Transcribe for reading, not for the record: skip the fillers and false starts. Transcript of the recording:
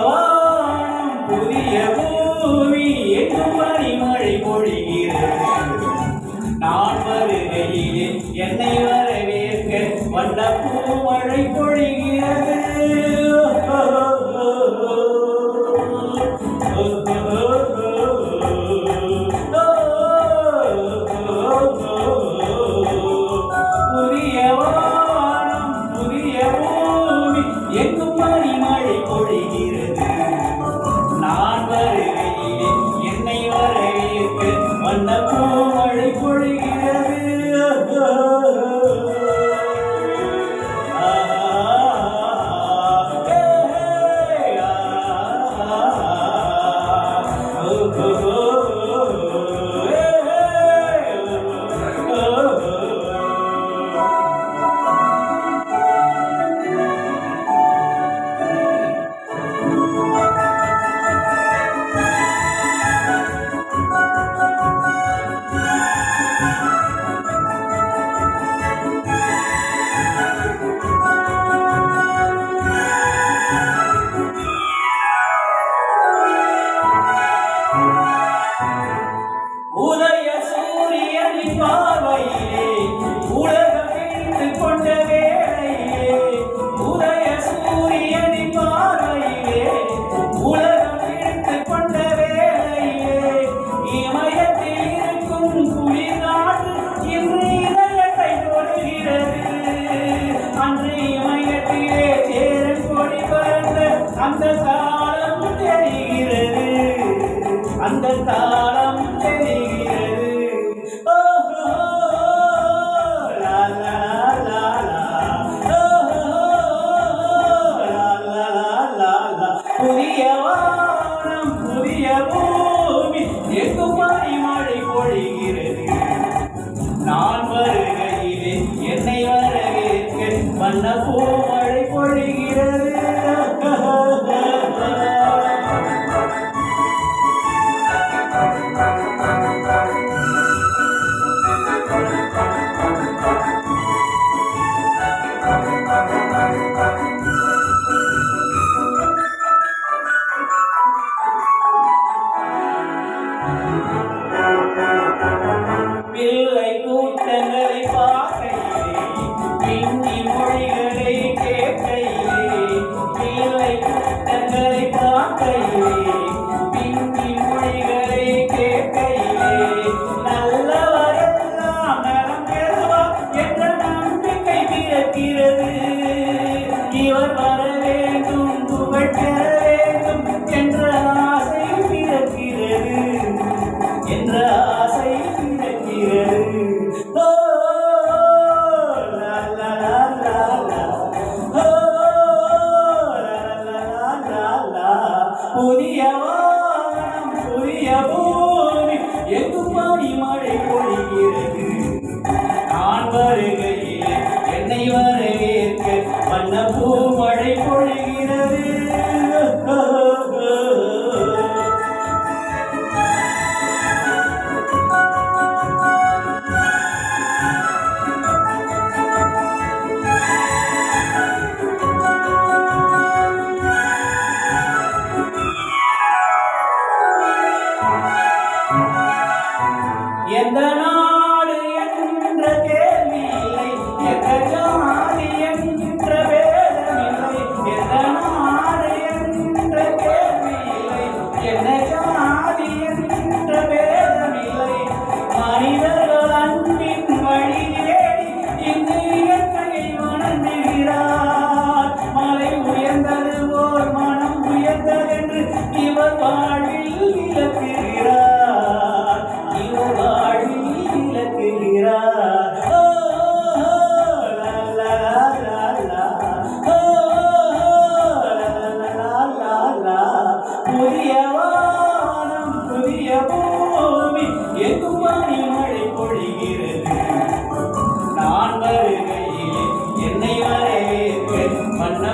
வானம் புதிய பூமி எங்கும் பனிமழை பொழிகிறது. நான் வருகையிலே என்னை வரவேற்க வண்ண பூமழை பொழிகிறது. புதிய வானம் புதிய பூமி எங்கும் பனிமழை பொழிகிறது. நான் வருகையிலே என்னை வரவேற்க வண்ண பூமழை பொழிகிறது. உதய சூரியனின் பார்வையிலே உலகம் இழுத்துக் கொண்ட வேளையிலே, உதய சூரியனின் பார்வையிலே உலகம் இழுத்துக் கொண்ட வேளையிலே, இமயத்தில் இருக்கும் குளிர்காற்று இன்று இதயத்தை தொடுகிறது. அன்று இமயத்திலே சேரன் கொடி பறந்த அந்த காலம் தெரிகிறது. அந்த காலம் தெரிகிறது. புதிய வானம் புதிய பூமி எங்கும் பனிமழை பொழிகிறது. நான் வருகையிலே என்னை வரவேற்க வண்ண பூமழை பொழிகிறது. பிள்ளை கூட்டங்களை பார்க்கையிலே பின்னி மொழிகளை கேட்கையிலே, பிள்ளை கூட்டங்களை பார்க்கையிலே பின்னி மொழிகளை கேட்கையிலே, நல்லவரெல்லாம் நலம் பெறுவார் என்ற நம்பிக்கை பிறக்கிறது. இவர் வர வேண்டும் புகழ் பெற வேண்டும் என்ற ஆசை பிறக்கிறது. என்ற ஆசை பிறக்கிறது. புதிய வானம் புதிய பூமி எங்கும் பனிமழை பொழிகிறது. நான் வருகையிலே என்னை வரவேற்க வண்ண பூமழை பொழிகிறது. எந்த நாடு என்ற கேள்வி இல்லை, எந்த ஜாதி என்ற வேதமில்லை. எந்த நாடு என்ற கேள்வி இல்லை, எந்த ஜாதி என்ற வேதமில்லை. மனிதர்கள் அன்பின் வழி தேடி இங்கு இயற்கையை வணங்குகிறார். மலை உயர்ந்தது போல் மனம் உயர்ந்ததென்று இவர் வாழ்வில் விளக்குகிறார். இவர் வாழ்வில் விளக்குகிறார். புதிய வானம் புதிய பூமி எங்கும் பனிமழை பொழிகிறது. நான் வருகையிலே என்னை வரவேற்க வண்ண